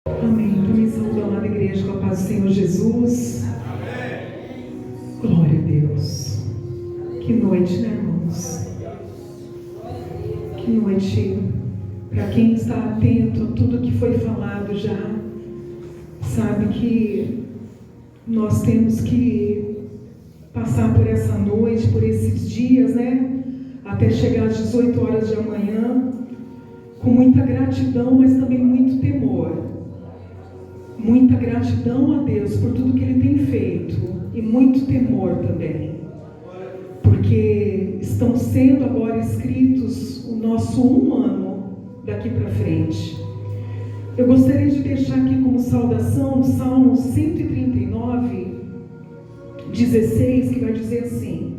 Amém. Também saúdo a amada igreja com a paz do Senhor Jesus. Amém. Glória a Deus. Que noite, né, irmãos? Que noite. Para quem está atento a tudo que foi falado já, sabe que nós temos que passar por essa noite, por esses dias, né? Até chegar às 18 horas da manhã, com muita gratidão, mas também muito temor. Muita gratidão a Deus por tudo que Ele tem feito e muito temor também, porque estão sendo agora escritos o nosso 1 ano daqui para frente. Eu gostaria de deixar aqui como saudação o Salmo 139, 16, que vai dizer assim: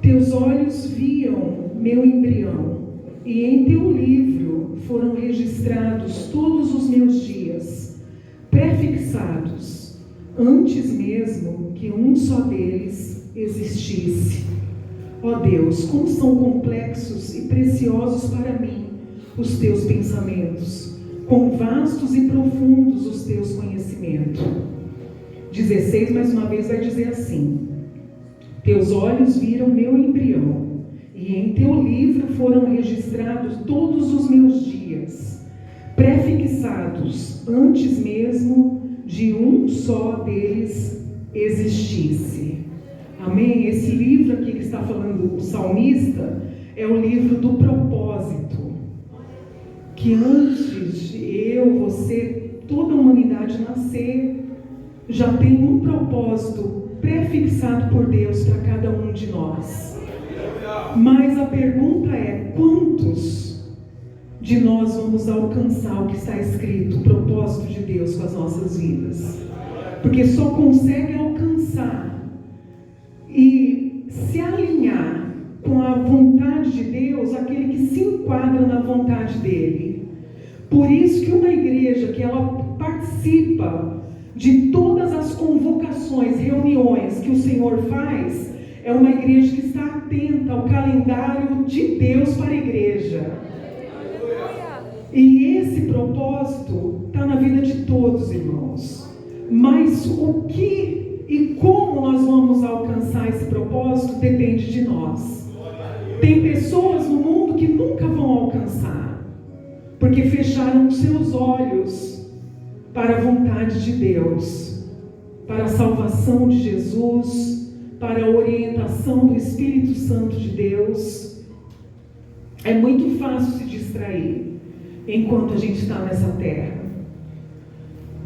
Teus olhos viam meu embrião, e em teu livro foram registrados todos os meus dias, prefixados, antes mesmo que um só deles existisse. Ó Deus, como são complexos e preciosos para mim os teus pensamentos, quão vastos e profundos os teus conhecimentos. 16, mais uma vez, vai dizer assim: Teus olhos viram meu embrião, e em teu livro foram registrados todos os meus dias, prefixados, antes mesmo de um só deles existisse. Amém? Esse livro aqui que está falando o salmista é o livro do propósito, que antes de eu, você, toda a humanidade nascer, já tem um propósito prefixado por Deus para cada um de nós. Mas a pergunta é: quantos de nós vamos alcançar o que está escrito, o propósito de Deus com as nossas vidas? Porque só consegue alcançar e se alinhar com a vontade de Deus aquele que se enquadra na vontade dele. Por isso que uma igreja que ela participa de todas as convocações, reuniões que o Senhor faz, é uma igreja que está atenta ao calendário de Deus para a igreja. E esse propósito está na vida de todos, irmãos. Mas o que e como nós vamos alcançar esse propósito depende de nós. Tem pessoas no mundo que nunca vão alcançar, porque fecharam os seus olhos para a vontade de Deus, para a salvação de Jesus, para a orientação do Espírito Santo de Deus. É muito fácil se distrair enquanto a gente está nessa terra.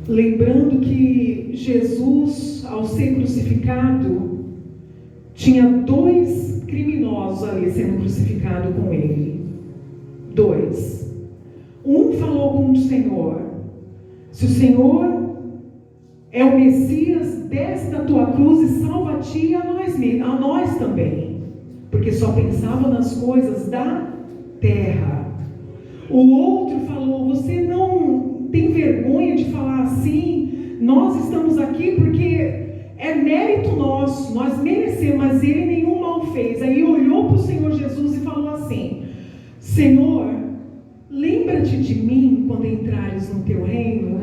Lembrando que Jesus, ao ser crucificado, tinha 2 criminosos ali sendo crucificados com ele. 2. Um falou com o Senhor: se o Senhor é o Messias, desce da tua cruz e salva-te e a nós também. Porque só pensava nas coisas da terra. O outro falou: você não tem vergonha de falar assim? Nós estamos aqui porque é mérito nosso, nós merecemos, mas ele nenhum mal fez. Aí olhou para o Senhor Jesus e falou assim: Senhor, lembra-te de mim quando entrares no teu reino.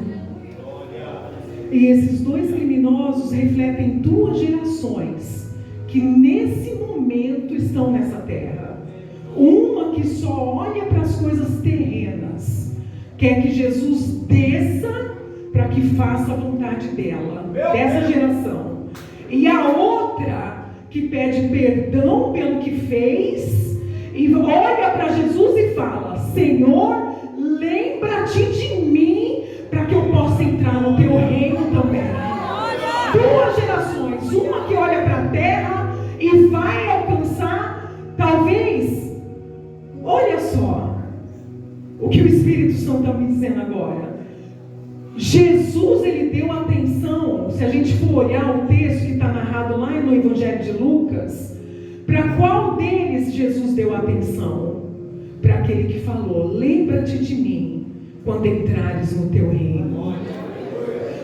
E esses 2 criminosos refletem 2 gerações que nesse momento estão nessa terra. Uma que só olha para as coisas terrenas, quer que Jesus desça para que faça a vontade dela, dessa geração. E a outra que pede perdão pelo que fez e olha para Jesus e fala: Senhor, lembra-te de mim para que eu possa entrar no teu reino também. 2 gerações, uma que olha para a terra e vai alcançar, talvez, olha só o que o Espírito Santo está me dizendo agora. Jesus, ele deu atenção, se a gente for olhar o texto que está narrado lá no Evangelho de Lucas, para qual deles Jesus deu atenção? Para aquele que falou: lembra-te de mim quando entrares no teu reino.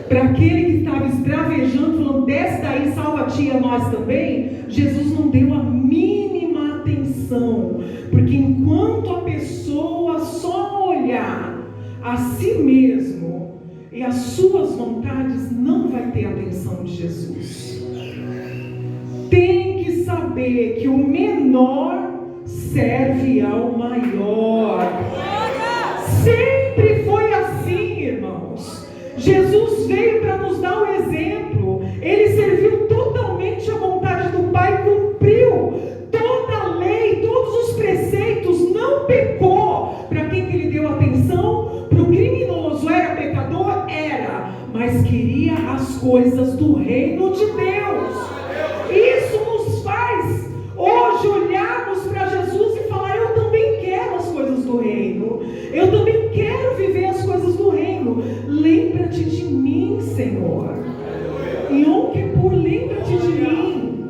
Para aquele que estava esbravejando, falando: desce daí, salva-te a nós também, Jesus não deu a mínima atenção, porque enquanto a pessoa só olhar a si mesmo, e as suas vontades, não vai ter a atenção de Jesus. Tem que saber que o menor serve ao maior. Sempre foi assim, irmãos. Jesus veio para nos dar o exemplo. Ele serviu totalmente a vontade do Pai, cumpriu toda a lei, todos os preceitos, não pecou. Para quem que ele deu atenção? Para o criminoso. Era pecador? Era, mas queria as coisas do reino de Deus. Isso nos faz hoje olharmos para Jesus e falar: eu também quero as coisas do reino, eu também quero viver as coisas do reino. Lembra-te de mim, Senhor. Yom Kippur, lembra-te de mim.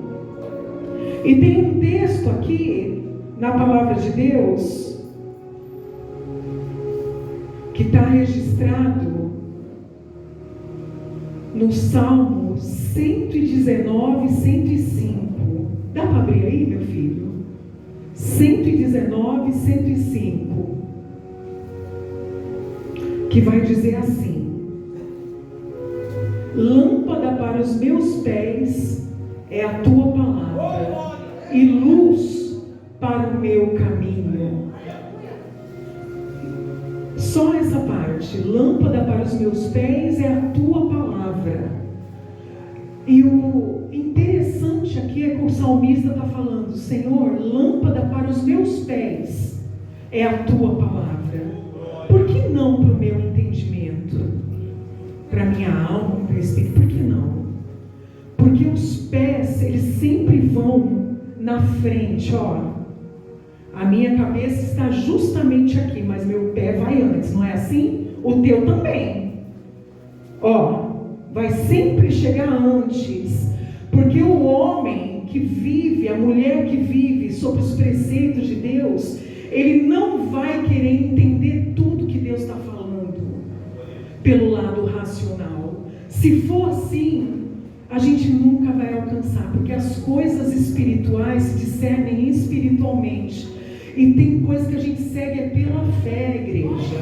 E tem um texto aqui na palavra de Deus que está registrado no Salmo 119, 105. Dá para abrir aí, meu filho? 119, 105. Que vai dizer assim: lâmpada para os meus pés é a tua palavra, e luz para o meu caminho. Só essa parte. Lâmpada para os meus pés é a tua palavra. E o interessante aqui é que o salmista está falando: Senhor, lâmpada para os meus pés é a tua palavra. Por que não para o meu entendimento? Para a minha alma, para o espírito? Por que não? Porque os pés, eles sempre vão na frente, ó. A minha cabeça está justamente aqui, mas meu pé vai antes, não é assim? O teu também. Ó, vai sempre chegar antes. Porque o homem que vive, a mulher que vive sob os preceitos de Deus, ele não vai querer entender tudo que Deus está falando pelo lado racional. Se for assim, a gente nunca vai alcançar, porque as coisas espirituais se discernem espiritualmente. E tem coisa que a gente segue é pela fé, igreja.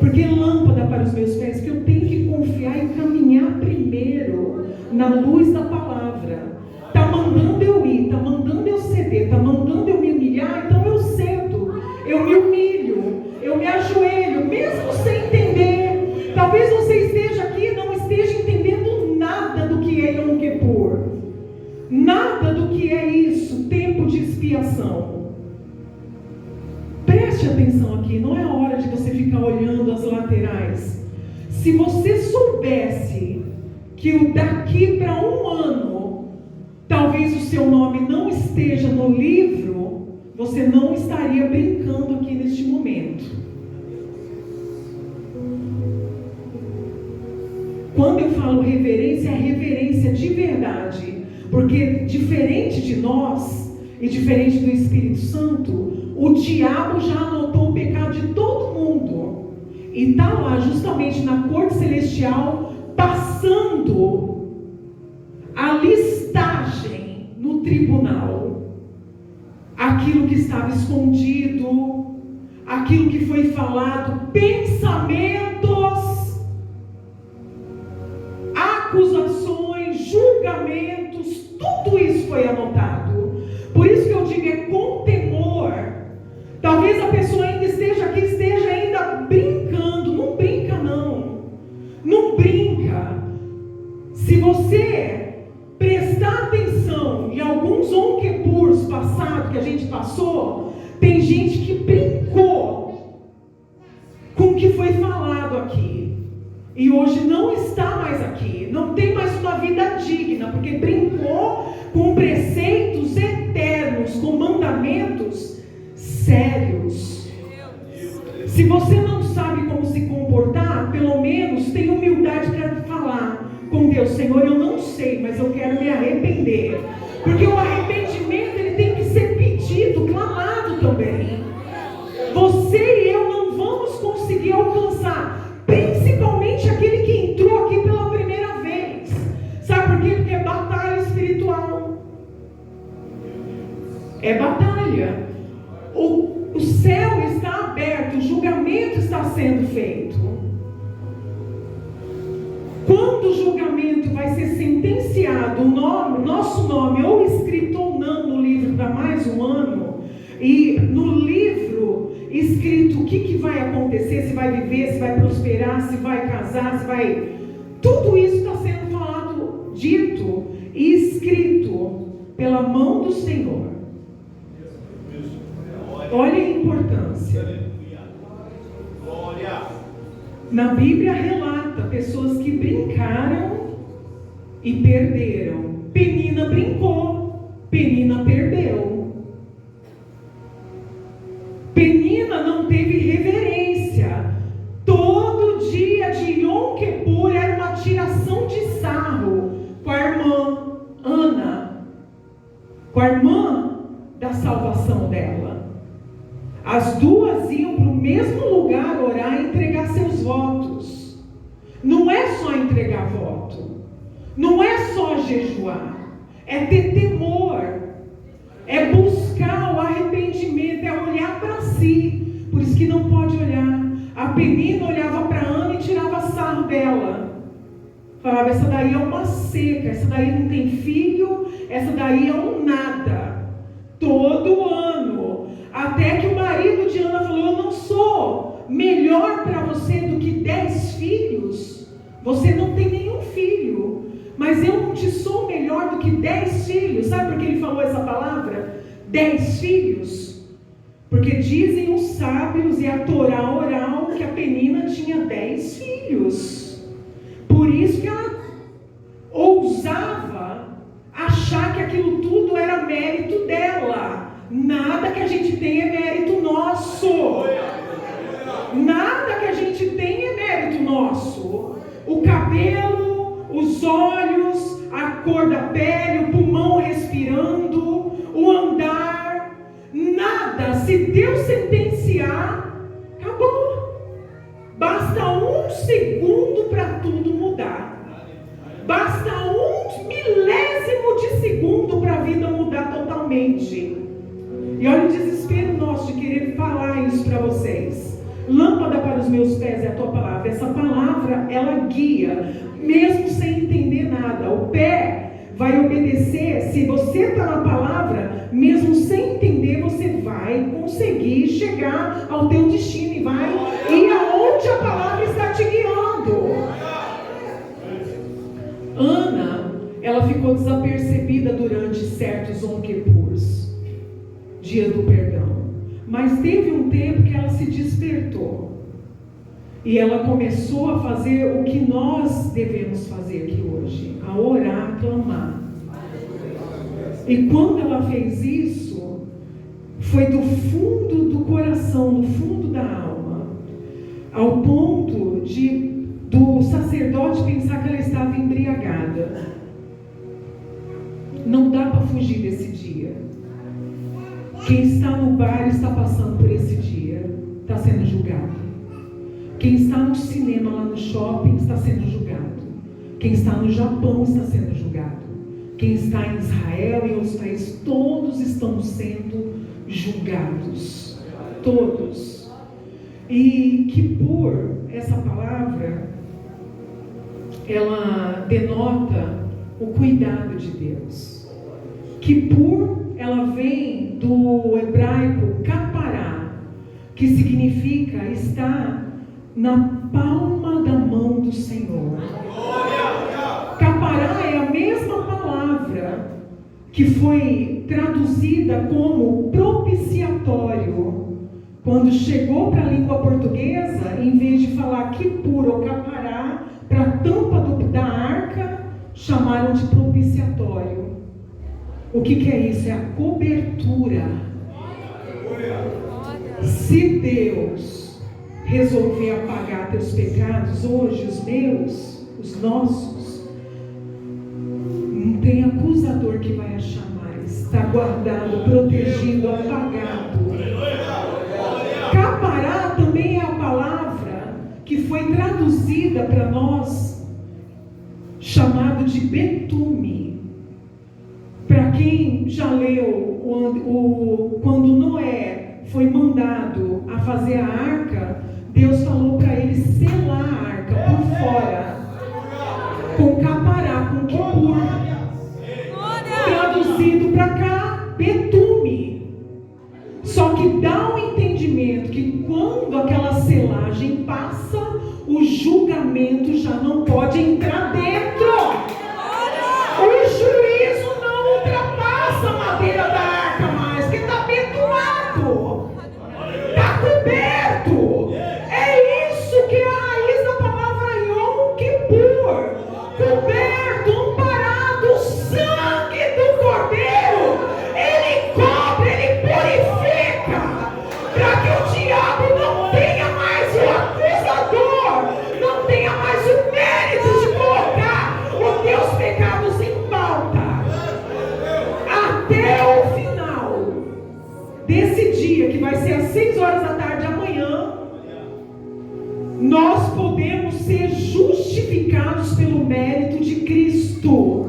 Porque lâmpada para os meus pés, que eu tenho que confiar e caminhar primeiro na luz da palavra. Está mandando eu ir, está mandando eu ceder, está mandando eu me humilhar, então eu sento, eu me humilho, eu me ajoelho, mesmo sem entender. Talvez você esteja aqui e não esteja entendendo nada do que é Yom Kippur, nada do que é isso, tempo de expiação. Preste atenção aqui, não é hora de você ficar olhando as laterais. Se você soubesse que o daqui para um ano, talvez o seu nome não esteja no livro, você não estaria brincando aqui neste momento. Quando eu falo reverência, é reverência de verdade. Porque diferente de nós e diferente do Espírito Santo, o diabo já anotou o pecado de todo mundo e está lá justamente na corte celestial, passando a listagem no tribunal. Aquilo que estava escondido, aquilo que foi falado, pensamentos, acusações, julgamentos, tudo isso foi anotado. Por isso que eu digo, é com temor. Talvez a pessoa ainda esteja aqui, esteja ainda brincando. Não brinca não. Não brinca. Se você prestar atenção em alguns Yom Kippurs passados que a gente passou, tem gente que brincou com o que foi falado aqui. E hoje não está mais aqui. Não tem mais uma vida digna, porque brincou com preceitos eternos, com mandamentos sérios. Se você não sabe como se comportar, pelo menos tenha humildade para falar com Deus: Senhor, eu não sei, mas eu quero me arrepender. Porque o arrependimento, ele tem que ser pedido, clamado também. Você e eu não vamos conseguir alcançar, principalmente aquele que entrou aqui pela primeira vez. Sabe por quê? Porque é batalha espiritual. É batalha. O céu está aberto, o julgamento está sendo feito. Quando o julgamento vai ser sentenciado, nosso nome, ou escrito ou não no livro para mais um ano, e no livro escrito o que vai acontecer, se vai viver, se vai prosperar, se vai casar, se vai... Tudo isso está sendo falado, dito e escrito pela mão do Senhor. Olha a importância. Na Bíblia relata pessoas que brincaram e perderam. Penina brincou, Penina perdeu. Penina não teve reverência. Todo dia de Yom Kippur era uma tiração de sarro com a irmã Ana, com a irmã da salvação dela. As duas iam para o mesmo lugar orar e entregar seus votos. Não é só entregar voto, não é só jejuar, é ter temor, é buscar o arrependimento, é olhar para si. Por isso que não pode olhar. A Penina olhava para Ana e tirava sarro dela. Falava, essa daí é uma seca, essa daí não tem filho, essa daí é um nada. Todo ano. Até que o marido de Ana falou, eu não sou melhor para você do que 10 filhos. Você não tem nenhum filho. Mas eu não te sou melhor do que 10 filhos. Sabe por que ele falou essa palavra? 10 filhos. Porque dizem os sábios e a Torá oral que a Penina tinha 10 filhos. Por isso que ela ousava achar que aquilo tudo era mérito dela. Nada que a gente tem é mérito nosso. Nada que a gente tem é mérito nosso. O cabelo, os olhos, a cor da pele, o pulmão respirando, o andar, nada. Se Deus sentenciar, acabou. Basta um segundo para tudo mudar. Basta um milésimo de segundo para a vida mudar totalmente. E olha o desespero nosso de querer falar isso para vocês. Lâmpada para os meus pés é a tua palavra. Essa palavra, ela guia, mesmo sem entender nada. O pé vai obedecer. Se você está na palavra, mesmo sem entender, você vai conseguir chegar ao teu destino e vai ir aonde a palavra está te guiando. Ana, ela ficou desapercebida durante certos Yom Kippurs, dia do perdão. Mas teve um tempo que ela se despertou. E ela começou a fazer o que nós devemos fazer aqui hoje. A orar, a clamar. E quando ela fez isso, foi do fundo do coração, do fundo da alma. Ao ponto do sacerdote pensar que ela estava embriagada. Não dá para fugir desse dia. Quem está no bar está passando por esse dia, está sendo julgado. Quem está no cinema, lá no shopping, está sendo julgado. Quem está no Japão está sendo julgado. Quem está em Israel e em outros países, todos estão sendo julgados. Todos. E Kippur, essa palavra, ela denota o cuidado de Deus. Kippur, ela vem do hebraico kapará, que significa estar na palma da mão do Senhor. Kapará é a mesma palavra que foi traduzida como propiciatório. Quando chegou para a língua portuguesa, em vez de falar Kippur ou kapará, para a tampa da arca, chamaram de propiciatório. O que é isso? É a cobertura. Se Deus resolver apagar teus pecados hoje, os meus, os nossos, não tem acusador que vai achar mais. Está guardado, protegido, apagado. Capará também é a palavra que foi traduzida para nós, chamado de betume. Para quem já leu quando Noé foi mandado a fazer a arca, Deus falou para ele selar a arca por fora. mensagem passa, o julgamento já não pode entrar dentro. O juízo não ultrapassa a madeira da arca mais, porque está abençoado, está coberto. É isso que é a raiz da palavra Yom Kippur. Coberto, amparado, o sangue do Cordeiro, ele cobre, ele purifica, para que o diabo não tenha mais o acusador, não tenha mais o mérito de colocar os teus pecados em pauta. Até o final desse dia, que vai ser às 6 horas da tarde amanhã, nós podemos ser justificados pelo mérito de Cristo.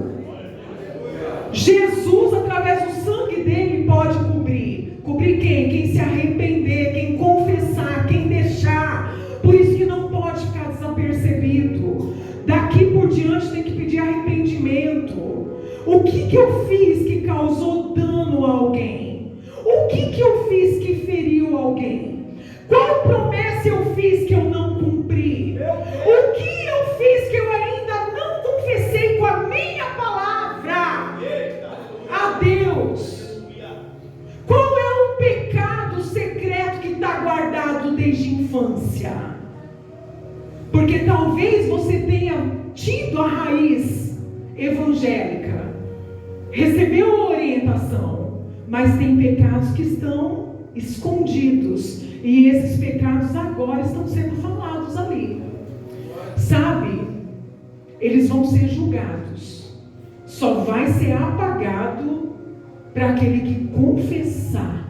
Jesus, através do sangue dele, pode cobrir. Cobrir quem? Quem se arrepender, quem confessar, quem deixar. Por isso que não pode ficar desapercebido. Daqui por diante tem que pedir arrependimento. O que eu fiz que causou dano a alguém? O que eu fiz que feriu alguém? Qual promessa eu fiz que eu não cumpri? O que eu fiz que eu ainda não confessei com a minha palavra a Deus? Qual é o pecado secreto que está guardado desde a infância? Porque talvez você tenha tido a raiz evangélica, recebeu a orientação, mas tem pecados que estão escondidos. E esses pecados agora estão sendo falados ali. Sabe? Eles vão ser julgados. Só vai ser apagado para aquele que confessar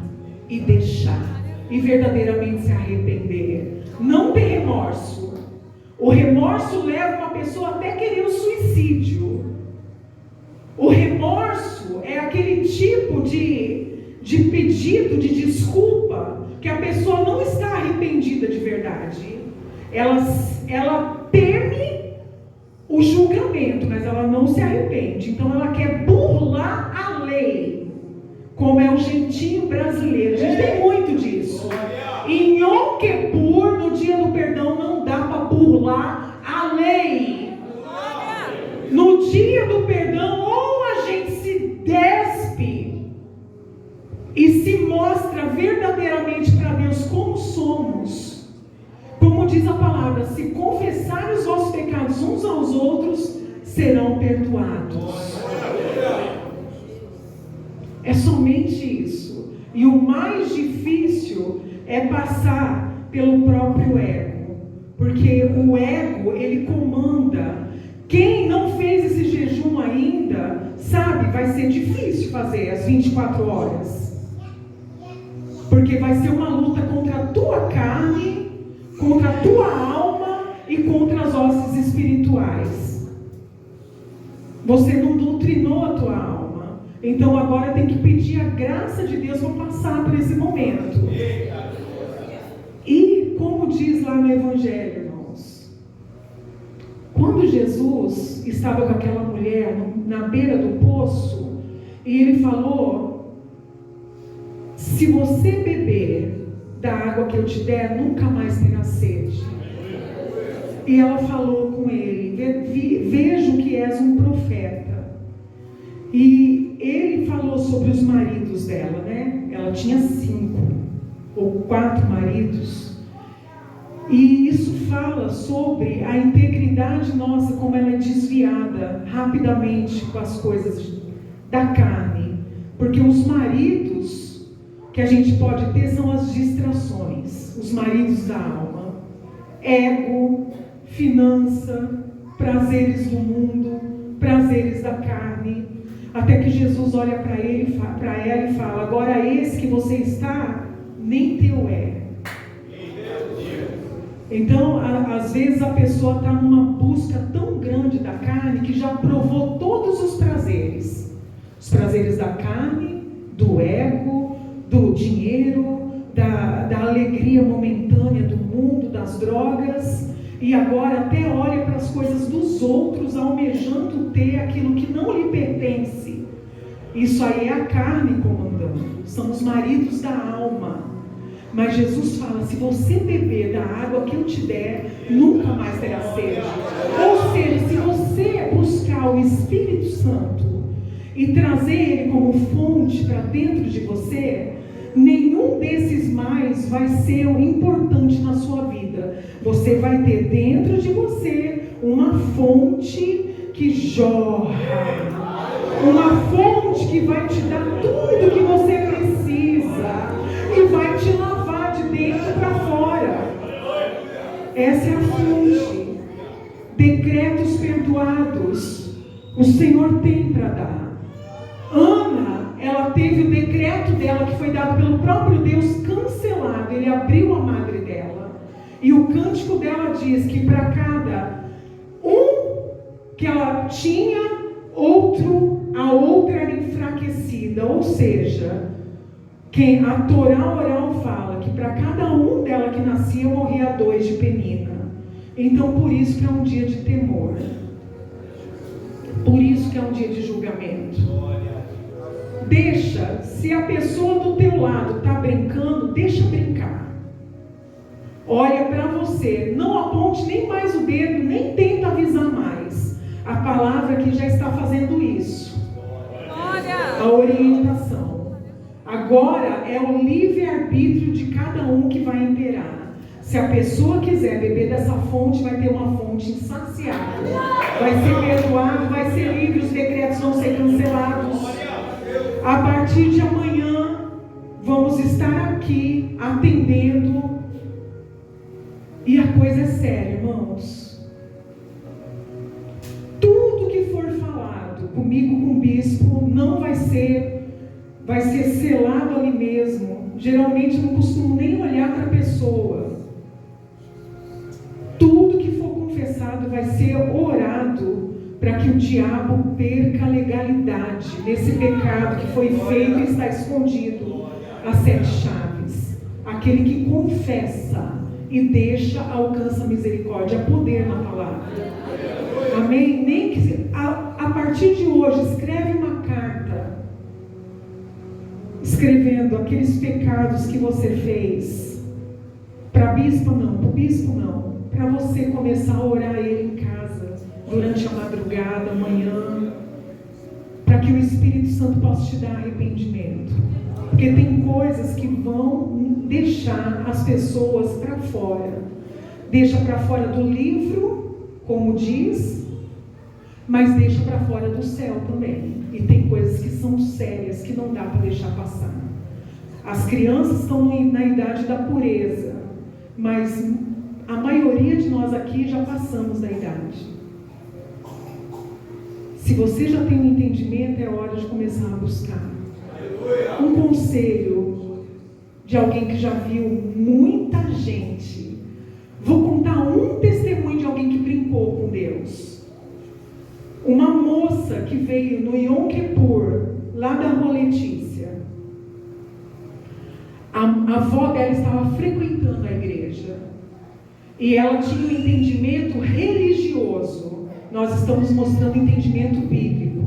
e deixar. E verdadeiramente se arrepender. Não ter remorso. O remorso leva uma pessoa até querer o suicídio. O remorso é aquele tipo de pedido de desculpa que a pessoa não está arrependida de verdade. Ela teme o julgamento, mas ela não se arrepende. Então ela quer burlar a lei, como é o jeitinho brasileiro. A gente tem muito disso. Em Yom Kippur, no dia do perdão, não dá para burlar a lei. No dia do perdão, ou a gente se despe e se mostra verdadeiramente para Deus como somos. Como diz a palavra, se confessarem os vossos pecados uns aos outros, serão perdoados. É somente isso. E o mais difícil é passar pelo próprio ego. Porque o ego, ele comanda. Quem não fez esse jejum ainda, sabe, vai ser difícil fazer as 24 horas. Porque vai ser uma luta contra a tua carne, contra a tua alma e contra as hostes espirituais. Você não doutrinou a tua alma. Então agora tem que pedir a graça de Deus para passar por esse momento. E como diz lá no Evangelho, irmãos, quando Jesus estava com aquela mulher na beira do poço, e ele falou: se você beber da água que eu te der, nunca mais terá sede. E ela falou com ele: vejo que és um profeta. E ele falou sobre os maridos dela, né? Ela tinha 5 ou 4 maridos. E isso fala sobre a integridade nossa, como ela é desviada rapidamente com as coisas da carne. Porque os maridos que a gente pode ter são as distrações, os maridos da alma. Ego, finança, prazeres do mundo, prazeres da carne. Até que Jesus olha para ela e fala: agora esse que você está, nem teu é. Então, às vezes a pessoa está numa busca tão grande da carne que já provou todos os prazeres. Os prazeres da carne, do ego, do dinheiro, da alegria momentânea do mundo, das drogas. E agora até olha para as coisas dos outros, almejando ter aquilo que não lhe pertence. Isso aí é a carne comandando. São os maridos da alma. Mas Jesus fala: se você beber da água que eu te der, nunca mais terá sede. Ou seja, se você buscar o Espírito Santo e trazer ele como fonte para dentro de você, nenhum desses mais vai ser importante na sua vida. Você vai ter dentro de você uma fonte que jorra, uma fonte que vai te dar tudo que você precisa e vai te lavar de dentro para fora. Essa é a fonte. Decretos perdoados o Senhor tem para dar. Ana, ela teve o decreto dela, que foi dado pelo próprio Deus, cancelado. Ele abriu a madre dela. E o cântico dela diz que para cada que ela tinha, a outra era enfraquecida. Ou seja, a Torá oral fala que para cada um dela que nascia, morria 2 de penina. Então, por isso que é um dia de temor. Por isso que é um dia de julgamento. Deixa, se a pessoa do teu lado está brincando, deixa brincar. Olha para você, não aponte nem mais o dedo, nem tenta avisar mais. A palavra aqui já está fazendo isso. A orientação. Agora é o livre-arbítrio de cada um que vai imperar. Se a pessoa quiser beber dessa fonte, vai ter uma fonte insaciável. Vai ser perdoado, vai ser livre, os decretos vão ser cancelados. A partir de amanhã, vamos estar aqui atendendo. E a coisa é séria, irmãos. Tudo que for falado comigo, com o bispo, não vai ser selado ali mesmo. Geralmente eu não costumo nem olhar para a pessoa. Tudo que for confessado vai ser orado para que o diabo perca a legalidade nesse pecado que foi feito e está escondido. As 7 chaves. Aquele que confessa e deixa, alcança a misericórdia, poder na palavra. Amém? Nem que a partir de hoje escreve uma carta escrevendo aqueles pecados que você fez. Para bispo não, para o bispo não. Para você começar a orar ele em casa, durante a madrugada, amanhã, para que o Espírito Santo possa te dar arrependimento. Porque tem coisas que vão deixar as pessoas para fora. Deixa para fora do livro, como diz, mas deixa para fora do céu também. E tem coisas que são sérias, que não dá para deixar passar. As crianças estão na idade da pureza, mas a maioria de nós aqui já passamos da idade. Se você já tem um entendimento, é hora de começar a buscar. Um conselho de alguém que já viu muita gente. Vou contar um testemunho de alguém que brincou com Deus. Uma moça que veio no Yom Kippur, lá da Rua Letícia. A avó dela estava frequentando a igreja. E ela tinha um entendimento religioso. Nós estamos mostrando entendimento bíblico.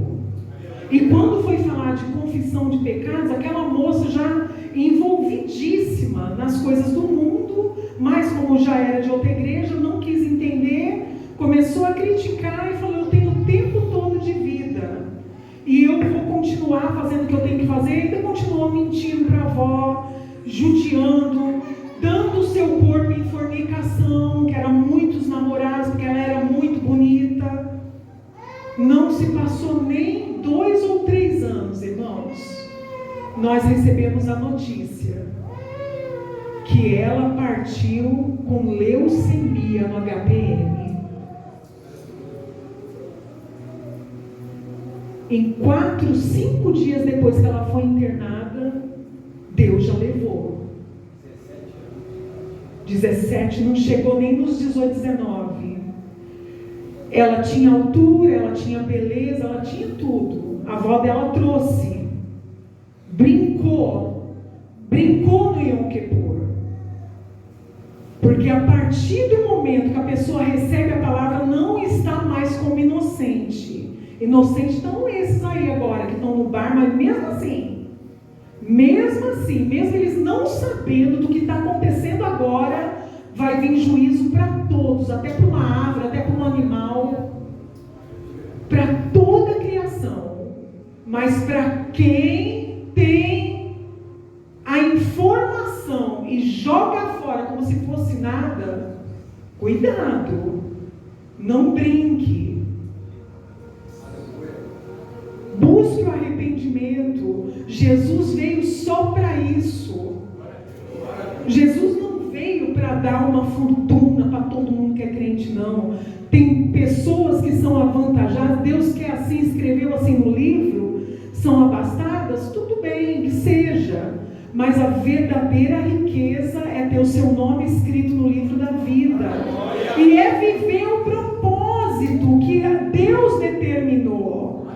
E quando foi falar de confissão de pecados, aquela moça já envolvidíssima nas coisas do mundo, mas como já era de outra igreja, não quis entender, começou a criticar e falou: eu tenho o tempo todo de vida e eu vou continuar fazendo o que eu tenho que fazer. E ainda continuou mentindo para a avó, judiando, dando o seu corpo em fornicação, que eram muitos namorados, porque ela era muito bonita. Não se passou nem 2 ou 3 anos, irmãos, nós recebemos a notícia que ela partiu com leucemia no HPM. Em 4, 5 dias depois que ela foi internada, Deus já levou. 17, não chegou nem nos 18, 19. Ela tinha altura, ela tinha beleza, ela tinha tudo. A avó dela trouxe. Brincou no Yom Kippur. Porque a partir do momento que a pessoa recebe a palavra, não está mais como inocente. Inocentes estão esses aí agora, que estão no bar, mas Mesmo assim, mesmo eles não sabendo do que está acontecendo agora, vai vir juízo para todos, até para uma árvore, até para um animal, para toda a criação. Mas para quem tem a informação e joga fora como se fosse nada, cuidado, não brinque. Busque o arrependimento. Jesus veio só para isso. Jesus não veio para dar uma fortuna para todo mundo que é crente, não. Tem pessoas que são avantajadas, Deus quer assim, escreveu assim no livro, são abastadas, tudo bem, que seja. Mas a verdadeira riqueza é ter o seu nome escrito no livro da vida. E é viver o propósito que Deus determinou.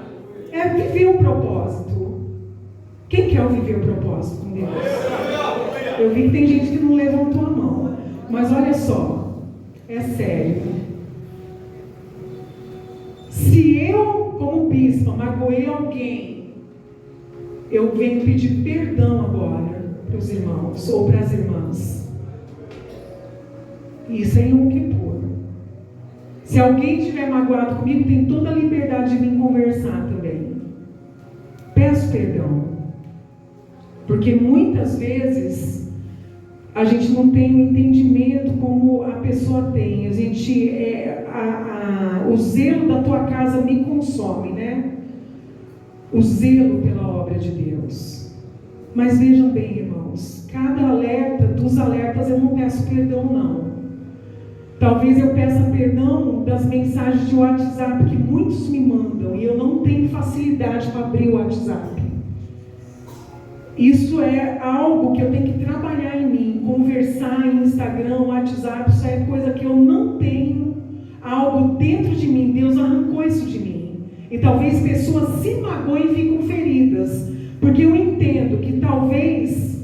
É viver o propósito. Quem quer viver o propósito com Deus? Eu vi que tem gente que não levantou a mão. Mas olha só, é sério. Se eu, como bispa, magoei alguém, eu venho pedir perdão agora para os irmãos ou para as irmãs. Isso é Yom Kippur. Se alguém estiver magoado comigo, tem toda a liberdade de vir conversar também. Peço perdão. Porque muitas vezes a gente não tem o entendimento como a pessoa tem. A gente, o zelo da tua casa me consome, né? O zelo pela obra de Deus. Mas vejam bem, irmãos, cada alerta, dos alertas eu não peço perdão, não. Talvez eu peça perdão das mensagens de WhatsApp que muitos me mandam e eu não tenho facilidade para abrir o WhatsApp. Isso é algo que eu tenho que trabalhar em mim. Conversar em Instagram, WhatsApp, isso é coisa que eu não tenho algo dentro de mim. Deus arrancou isso de mim. E talvez pessoas se magoem e ficam feridas. Porque eu entendo que talvez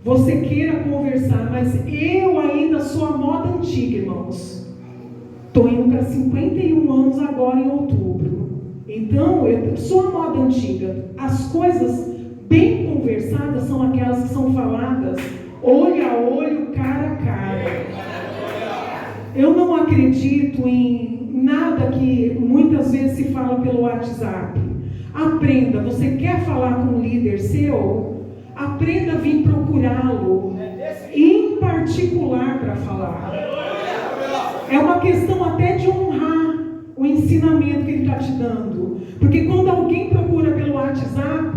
você queira conversar, mas eu ainda sou a moda antiga, irmãos. Estou indo para 51 anos agora em outubro. Então, eu sou a moda antiga. As coisas bem conversadas são aquelas que são faladas olho a olho, cara a cara. Eu não acredito em nada que muitas vezes se fala pelo WhatsApp. Aprenda, você quer falar com um líder seu? Aprenda a vir procurá-lo em particular para falar. É uma questão até de honrar o ensinamento que ele está te dando. Porque quando alguém procura pelo WhatsApp,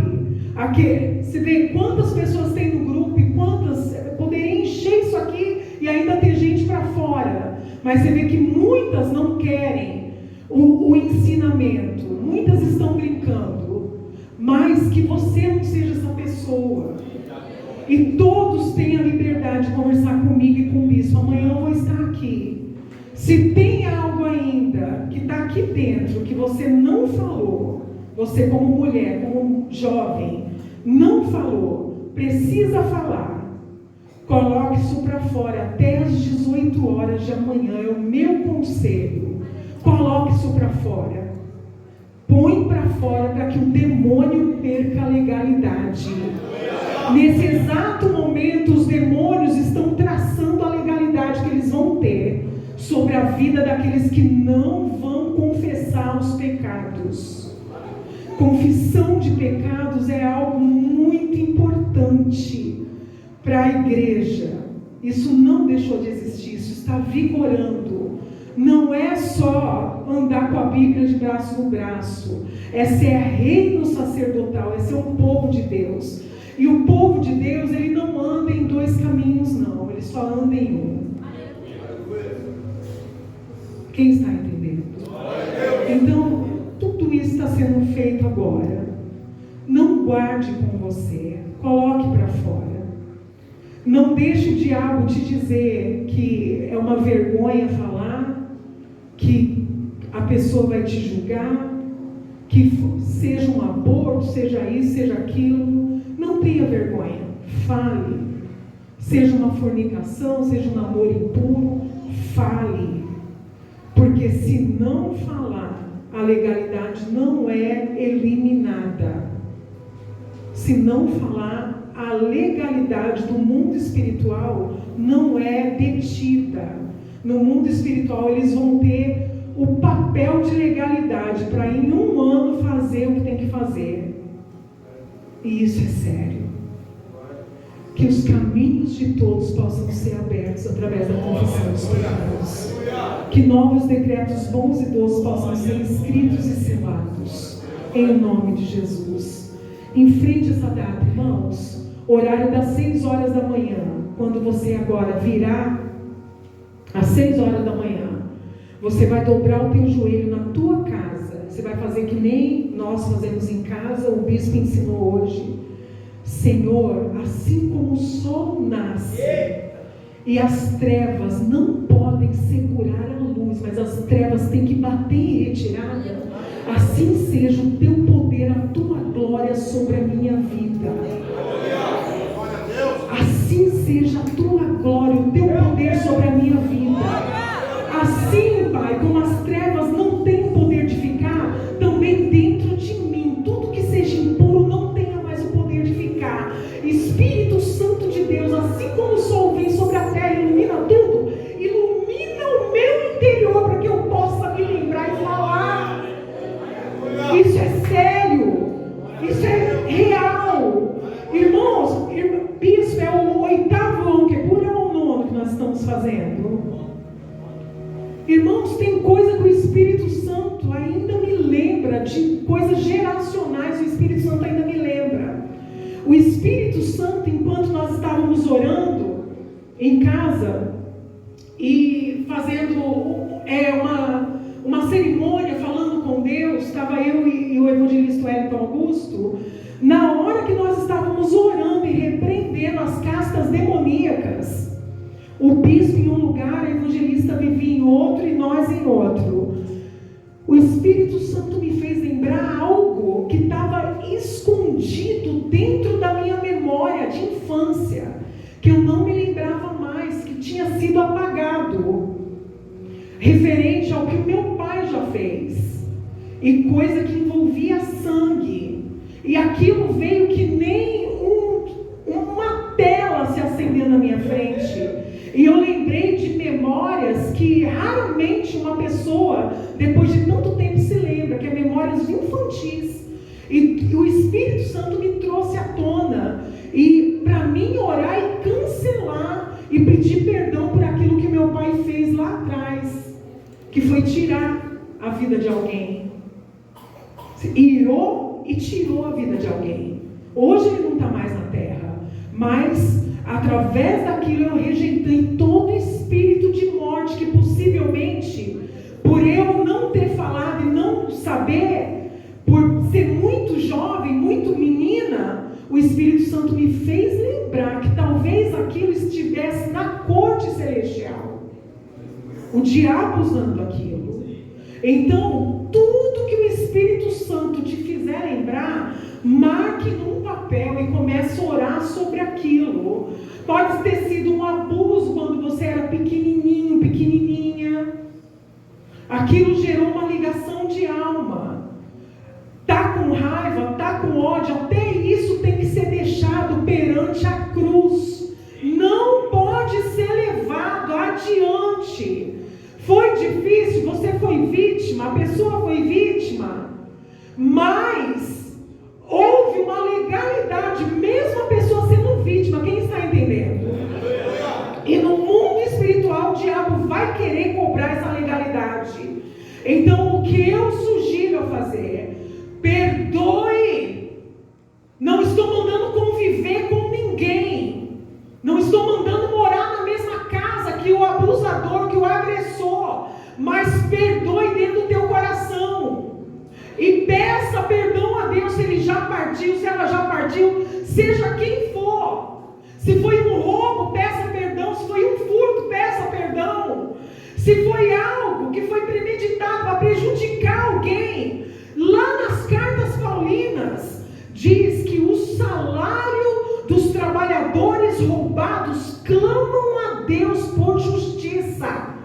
você vê quantas pessoas tem no grupo e quantas poderia encher isso aqui e ainda ter gente para fora. Mas você vê que muitas não querem o ensinamento. Muitas estão brincando. Mas que você não seja essa pessoa. E todos têm a liberdade de conversar comigo e com o bispo. Amanhã eu vou estar aqui. Se tem algo ainda que está aqui dentro que você não falou, você como mulher, como jovem, não falou, precisa falar, coloque isso para fora até às 18 horas de amanhã, é o meu conselho. Coloque isso para fora. Põe para fora para que o demônio perca a legalidade. Nesse exato momento, os demônios estão traçando a legalidade que eles vão ter sobre a vida daqueles que não vão confessar os pecados. Confissão de pecados é algo muito importante para a igreja. Isso não deixou de existir, isso está vigorando. Não é só andar com a Bíblia de braço no braço, é ser reino sacerdotal, é ser um povo de Deus. E o povo de Deus, ele não anda em dois caminhos, não, ele só anda em um. Quem está entendendo? Então, tudo isso está sendo feito agora. Não guarde com você, coloque para fora. Não deixe o diabo te dizer que é uma vergonha falar, que a pessoa vai te julgar, que seja um aborto, seja isso, seja aquilo. Não tenha vergonha, fale. Seja uma fornicação, seja um namoro impuro, fale. Porque se não falar, a legalidade não é eliminada. Se não falar, a legalidade do mundo espiritual não é detida. No mundo espiritual eles vão ter o papel de legalidade para em um ano fazer o que tem que fazer. E isso é sério. Que os caminhos de todos possam ser abertos através da confissão dos pecados. Que novos decretos bons e doces possam ser escritos e selados. Em nome de Jesus. Enfrente essa data, irmãos. Horário das 6 horas da manhã. Quando você agora virá às 6 horas da manhã, você vai dobrar o teu joelho na tua casa. Você vai fazer que nem nós fazemos em casa. O bispo ensinou hoje. Senhor, assim como o sol nasce e as trevas não podem segurar a luz, mas as trevas têm que bater em retirada, assim seja o teu poder, a tua glória sobre a minha vida. Assim seja a tua glória, o teu poder sobre a minha vida. Assim, Pai, como as trevas não têm poder de ficar, também dentro de mim, tudo que seja impuro não tenha mais o poder de ficar. Espírito Santo de Deus, assim como o sol vem sobre a terra e ilumina tudo, ilumina o meu interior para que eu possa me lembrar e falar. Isso é sério, isso é real. Irmãos, bispo, é o 8º Yom Kippur ou o 9º que nós estamos fazendo? Irmãos, tem coisa que o Espírito Santo ainda me lembra, de coisas geracionais, o Espírito Santo ainda me lembra. O Espírito Santo, enquanto nós estávamos orando em casa e fazendo uma cerimônia, falando com Deus, estava eu e o evangelista Wellington Augusto, na hora que nós estávamos orando e repreendendo as castas demoníacas, o bispo em um lugar, a evangelista vivia em outro e nós em outro. O Espírito Santo me fez lembrar algo que estava escondido dentro da minha memória de infância, que eu não me lembrava mais, que tinha sido apagado, referente ao que o meu pai já fez, e coisa que envolvia sangue, e aquilo veio que nem uma tela se acendendo na minha frente. E eu lembrei de memórias que raramente uma pessoa, depois de tanto tempo, se lembra, que é memórias infantis. E o Espírito Santo me trouxe à tona, e para mim orar e cancelar, e pedir perdão por aquilo que meu pai fez lá atrás, que foi tirar a vida de alguém. Irou e tirou a vida de alguém. Hoje ele não está mais na terra, mas através daquilo eu rejeitei todo espírito de morte que possivelmente, por eu não ter falado e não saber, por ser muito jovem, muito menina, o Espírito Santo me fez lembrar que talvez aquilo estivesse na corte celestial. O diabo usando aquilo. Então, tudo que o Espírito Santo te fizer lembrar, marque num papel e comece a orar sobre aquilo. Pode ter sido um abuso quando você era pequenininho, pequenininha. Aquilo gerou uma ligação de alma. Tá com raiva, tá com ódio, até isso tem que ser deixado perante a cruz. Não pode ser levado adiante. Foi difícil, você foi vítima, a pessoa foi vítima, mas houve uma legalidade, mesmo a pessoa sendo vítima. Quem está entendendo? E no mundo espiritual o diabo vai querer cobrar essa legalidade. Então o que eu sugiro a fazer? Perdoe. Não estou mandando conviver com ninguém, não estou mandando morar na mesma casa que o abusador, que o agressor, mas perdoe dentro do teu coração e peça perdão a Deus. Se ele já partiu, se ela já partiu, seja quem for. Se foi um roubo, peça perdão. Se foi um furto, peça perdão. Se foi algo que foi premeditado para prejudicar alguém, lá nas cartas paulinas diz que o salário dos trabalhadores roubados clamam a Deus por justiça.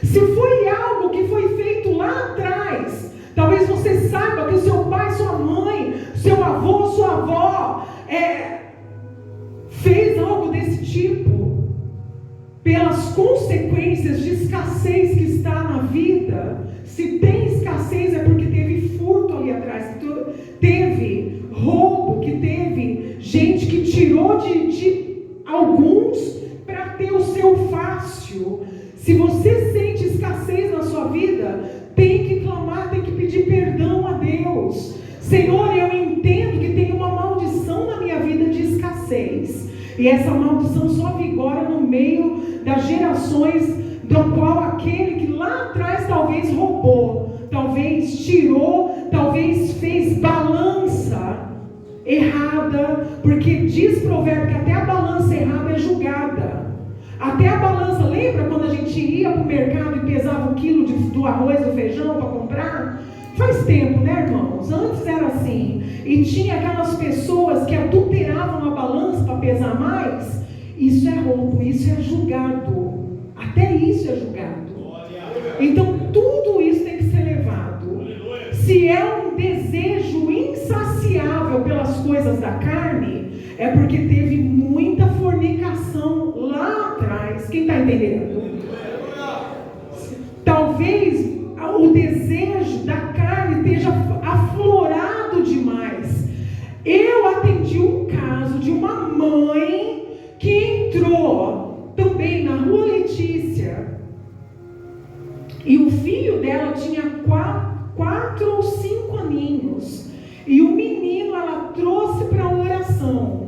Se foi algo que foi feito lá atrás, talvez você saiba que o seu pai, sua mãe, seu avô, sua avó consequências de escassez que está na vida, se tem escassez é porque teve furto ali atrás, que teve roubo, que teve gente que tirou de alguns para ter o seu fácil. Se você sente escassez na sua vida, tem que clamar, tem que pedir perdão a Deus. Senhor, eu entendo que tem uma maldição na minha vida de escassez, e essa maldição só vigora no meio das gerações do qual aquele que lá atrás talvez roubou, talvez tirou, talvez fez balança errada, porque diz provérbio que até a balança errada é julgada. Até a balança, lembra quando a gente ia para o mercado e pesava o quilo do arroz, do feijão para comprar? Faz tempo, né, irmãos? Antes era assim. E tinha aquelas pessoas que adulteravam a balança para pesar mais. Isso é roubo, isso é julgado. Até isso é julgado. Então tudo isso tem que ser levado. Se é um desejo insaciável pelas coisas da carne, é porque teve muita fornicação lá atrás. Quem está entendendo? Talvez o desejo da carne esteja aflorado demais. Eu atendi um caso de uma mãe que entrou também na Rua Letícia, e o filho dela tinha 4 ou 5 aninhos, e o menino ela trouxe para a oração.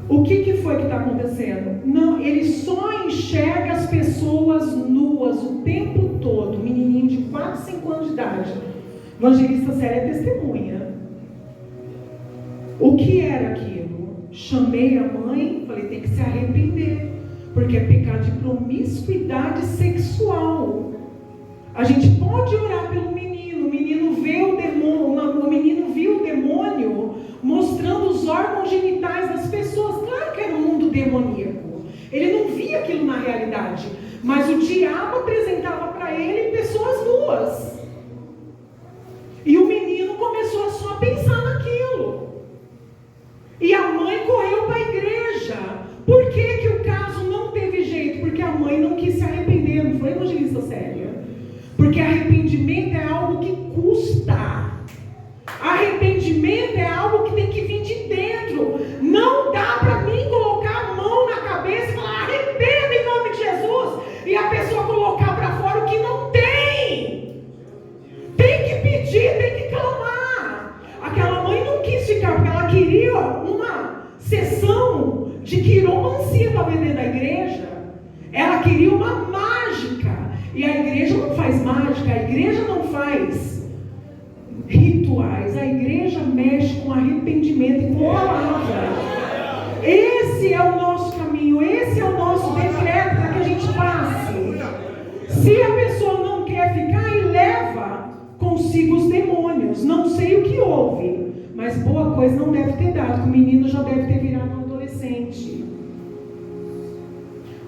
O que foi que está acontecendo? Não, ele só enxerga as pessoas nuas o tempo todo. Menininho de 4, 5 anos de idade. Evangelista Célia é testemunha. O que era aquilo? Chamei a mãe, falei, tem que se arrepender, porque é pecado de promiscuidade sexual. A gente pode orar pelo menino. O menino vê o demônio, o menino viu o demônio mostrando os órgãos genitais das pessoas. Claro que era um mundo demoníaco. Ele não via aquilo na realidade, mas o diabo apresentava para ele pessoas nuas. E o menino começou só a pensar naquilo. E a mãe correu para a igreja. Por que o caso não teve jeito? Porque a mãe não quis se arrepender. Não foi, evangelista Célia? Porque arrependimento é algo que custa. Arrependimento é algo que tem que vir de dentro. Não dá para mim colocar a mão na cabeça e falar, arrependa em nome de Jesus, e a pessoa colocar para fora o que não tem. Tem que pedir, tem que clamar. Aquela mãe não quis ficar, porque ela queria uma sessão de quiromancia para vender da igreja. Ela queria uma mágica. E a igreja não faz mágica, a igreja não faz rituais, a igreja mexe com arrependimento e com a palavra. Esse é o nosso caminho, esse é o nosso decreto para que a gente passe. Se a pessoa não quer ficar, e leva consigo os demônios. Não sei o que houve, mas boa coisa não deve ter dado, que o menino já deve ter virado um adolescente.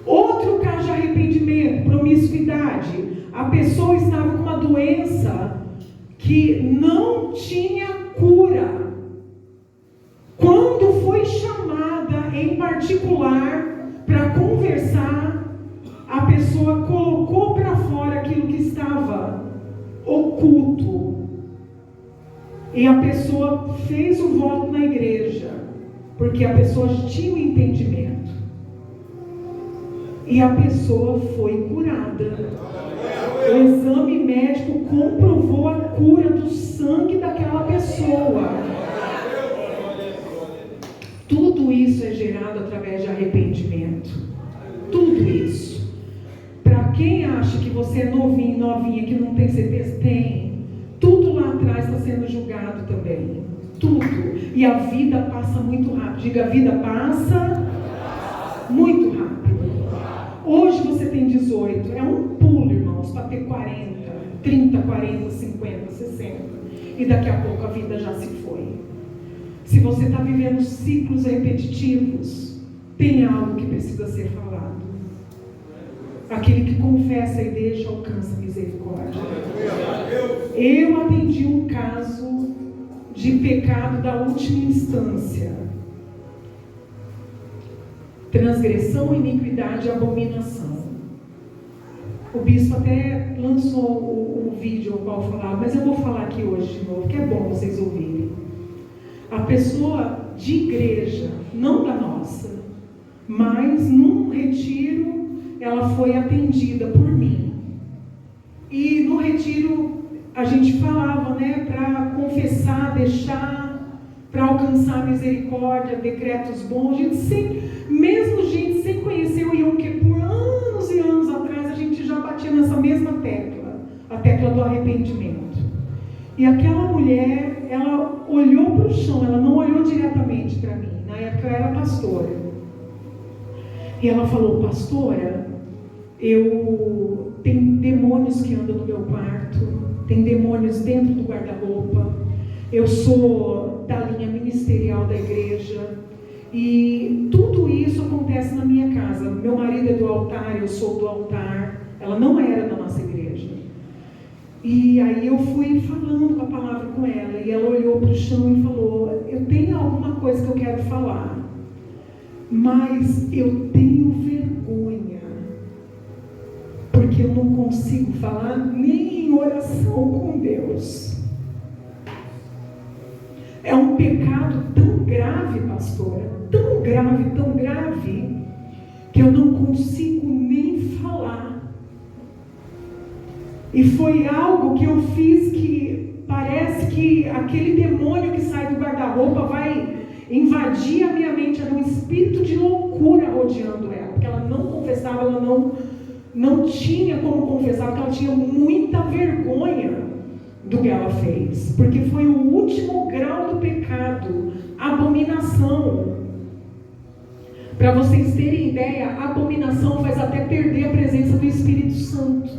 Outro caso de arrependimento, promiscuidade. A pessoa estava com uma doença que não tinha cura. Quando foi chamada em particular para conversar, a pessoa colocou para fora aquilo que estava oculto. E a pessoa fez o voto na igreja, porque a pessoa tinha o entendimento. E a pessoa foi curada. O exame médico comprovou a cura do sangue daquela pessoa. Tudo isso é gerado através de arrependimento. Tudo isso. Para quem acha que você é novinho, novinha, que não tem certeza, tem. Tudo lá atrás está sendo julgado também. Tudo. E a vida passa muito rápido. Diga, a vida passa muito rápido. Hoje você tem 18. É um pulo, irmãos, para ter 40, 30, 40, 50, 60. E daqui a pouco a vida já se foi. Se você está vivendo ciclos repetitivos, tem algo que precisa ser falado. Aquele que confessa e deixa alcança misericórdia. Eu atendi um caso de pecado da última instância. transgressão, iniquidade e abominação. O bispo até lançou o vídeo ao qual falava, mas eu vou falar aqui hoje de novo, que é bom vocês ouvirem. A pessoa de igreja, não da nossa, mas num retiro ela foi atendida por mim. E no retiro a gente falava, né, para confessar, deixar, para alcançar misericórdia, decretos bons. A gente sempre, mesmo gente sem conhecer o Yom Kippur, anos e anos atrás, a gente já batia nessa mesma tecla, a tecla do arrependimento. E aquela mulher, ela olhou para o chão, ela não olhou diretamente para mim. Na época eu era pastora. E ela falou: pastora, tem demônios que andam no meu quarto, tem demônios dentro do guarda-roupa, eu sou da linha ministerial da igreja, e tudo isso acontece na minha casa. Meu marido é do altar, eu sou do altar. Ela não era da nossa igreja. E aí eu fui falando com a palavra com ela, e ela olhou para o chão e falou: eu tenho alguma coisa que eu quero falar, mas eu tenho vergonha, porque eu não consigo falar nem em oração com Deus. É um pecado tão grave, pastora, tão grave, que eu não consigo nem falar. E foi algo que eu fiz que parece que aquele demônio que sai do guarda-roupa vai invadir a minha mente. Era um espírito de loucura rodeando ela, porque ela não confessava, ela não tinha como confessar, porque ela tinha muita vergonha do que ela fez, porque foi o último grau do pecado, abominação. Para vocês terem ideia, a abominação faz até perder a presença do Espírito Santo.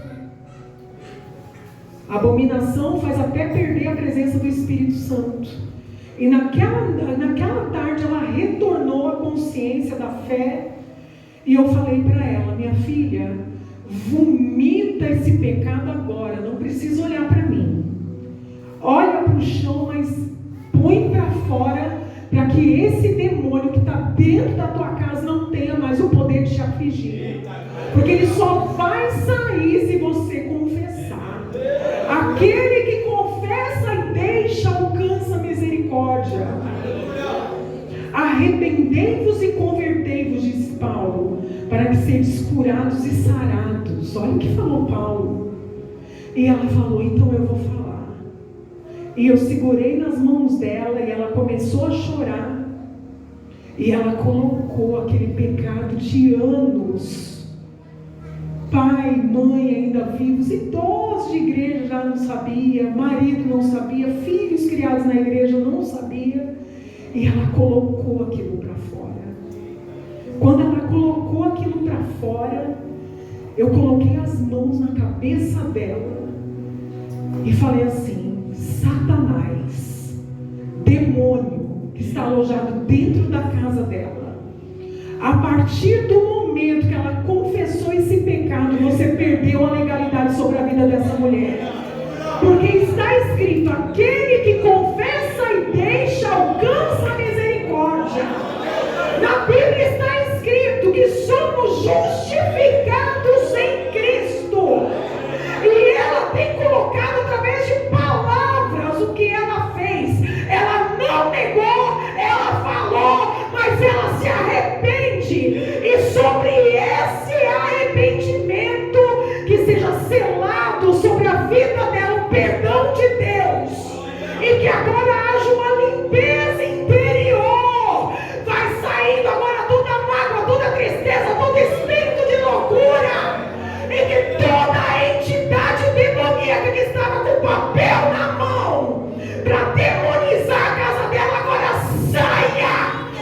A abominação faz até perder a presença do Espírito Santo. E naquela tarde ela retornou à consciência da fé, e eu falei para ela: minha filha, vomita esse pecado agora, não precisa olhar para mim. Olha para o chão, mas põe para fora, para que esse demônio que está dentro da tua casa não tenha mais o poder de te afligir. Porque ele só vai sair se você confessar. Aquele que confessa e deixa alcança misericórdia. Arrependei-vos e convertei-vos, disse Paulo, para que sejais curados e sarados. Olha o que falou Paulo. E ela falou: então eu vou falar. E eu segurei nas mãos dela, e ela começou a chorar. E ela colocou aquele pecado de anos, pai, mãe ainda vivos, idosos de igreja já não sabia, marido não sabia, filhos criados na igreja não sabia. E ela colocou aquilo para fora. Quando ela colocou aquilo para fora, eu coloquei as mãos na cabeça dela e falei assim: Satanás, demônio que está alojado dentro da casa dela, a partir do momento que ela confessou esse pecado, você perdeu a legalidade sobre a vida dessa mulher. Porque está escrito: aquele que confessa e deixa alcança a misericórdia. Na Bíblia está escrito que somos justificados em Cristo. E ela tem colocado através de palavras o que ela fez. Ela não negou, ela falou, mas ela se arrepende. E sobre esse arrependimento, que seja selado sobre a vida dela o perdão de Deus. E que agora haja uma limpeza interior. Vai saindo agora toda mágoa, toda tristeza, todo espírito de loucura. E que toda a entidade demoníaca que estava com o papel na mão para demonizar a casa dela, agora saia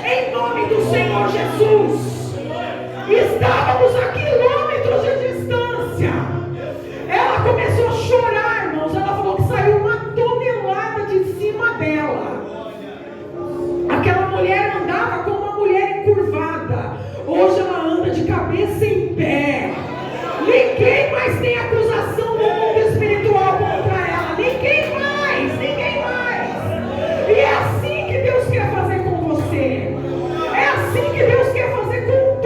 em nome do Senhor Jesus. Estávamos a quilômetros de distância. Ela começou a chorar, irmãos. Ela falou que saiu uma tonelada de cima dela. Aquela mulher andava como uma mulher encurvada. Hoje ela anda de cabeça em pé. Ninguém mais tem acusação no mundo espiritual contra ela. Ninguém mais. E é assim que Deus quer fazer com você. É assim que Deus quer fazer com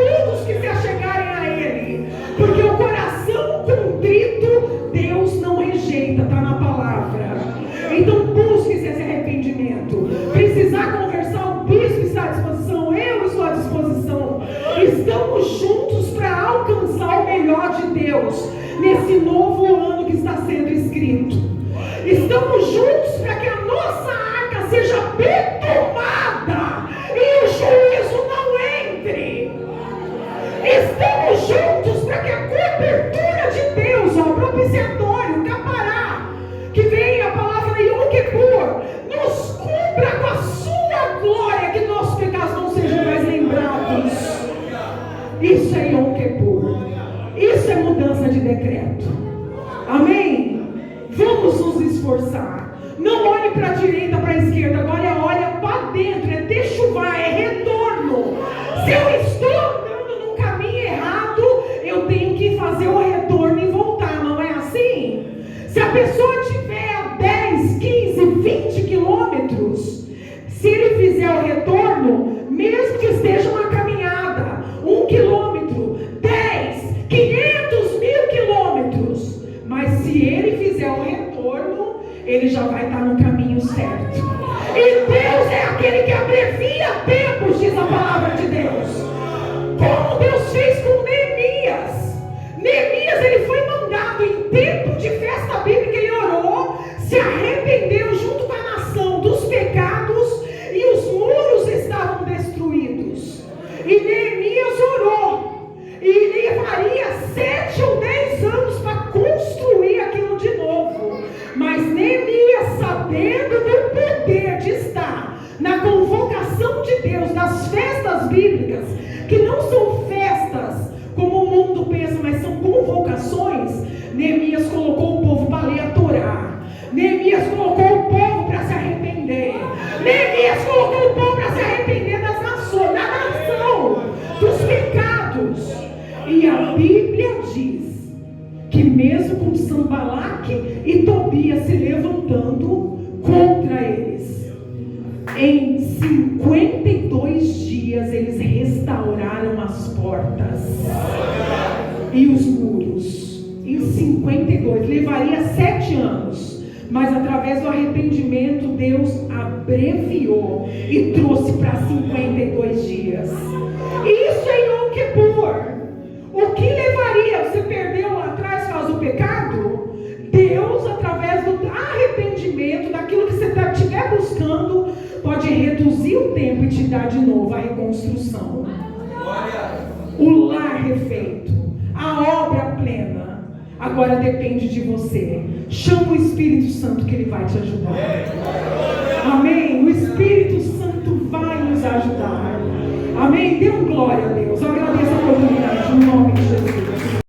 Deus, nesse novo ano que está sendo escrito. Estamos juntos para que a nossa arca seja bem tomada e o juízo não entre. Estamos juntos para que a cobertura de Deus, o propiciatório, o capará, que vem a palavra Yom Kippur, nos cubra com a sua glória, que nossos pecados não sejam mais lembrados. Isso é Yom Kippur. Isso é mudança de decreto. Amém? Vamos nos esforçar. Não olhe para a direita, para a esquerda. Agora olha para dentro. É techuvá, é retorno. Se eu estou andando num caminho errado, eu tenho que fazer o retorno e voltar. Não é assim? Se a pessoa tiver a 10, 15, 20 quilômetros, se ele fizer o retorno, mesmo que esteja uma caminhada, 1 quilômetro, 10, 500 mil quilômetros, mas se ele fizer o retorno, ele já vai estar no caminho certo. E Deus é aquele que abrevia tempos, diz a palavra de Deus. Como Deus fez com Neemias. Neemias, ele foi mandado em tempo de festa bíblica, ele orou, se arrependeu junto com a nação dos pecados e os muros estavam destruídos. E Neemias orou, e levaria 7 ou 10 anos para construir aquilo de novo. Mas Neemias, sabendo do poder de estar na convocação de Deus, das festas bíblicas, que não são festas como o mundo pensa, mas são convocações, Neemias colocou o povo para ler a Torá. Neemias colocou o povo para se arrepender. Neemias colocou o povo para se arrepender das nações, da nação, dos pecados. E a Bíblia diz que mesmo com Sanbalaque e Tobias se levantando contra eles, em 52 dias eles restauraram as portas e os muros. Em 52, levaria 7 anos, mas através do arrependimento Deus abreviou e trouxe para 52 dias. Isso é Yom Kippur. O que levaria? Você perdeu lá atrás, faz o pecado? Deus, através do arrependimento, daquilo que você estiver buscando, pode reduzir o tempo e te dar de novo a reconstrução. O lar refeito, a obra plena. Agora depende de você. Chama o Espírito Santo que ele vai te ajudar. Amém? O Espírito Santo vai nos ajudar. Amém? Dê glória a Deus. Eu agradeço a oportunidade no nome de Jesus.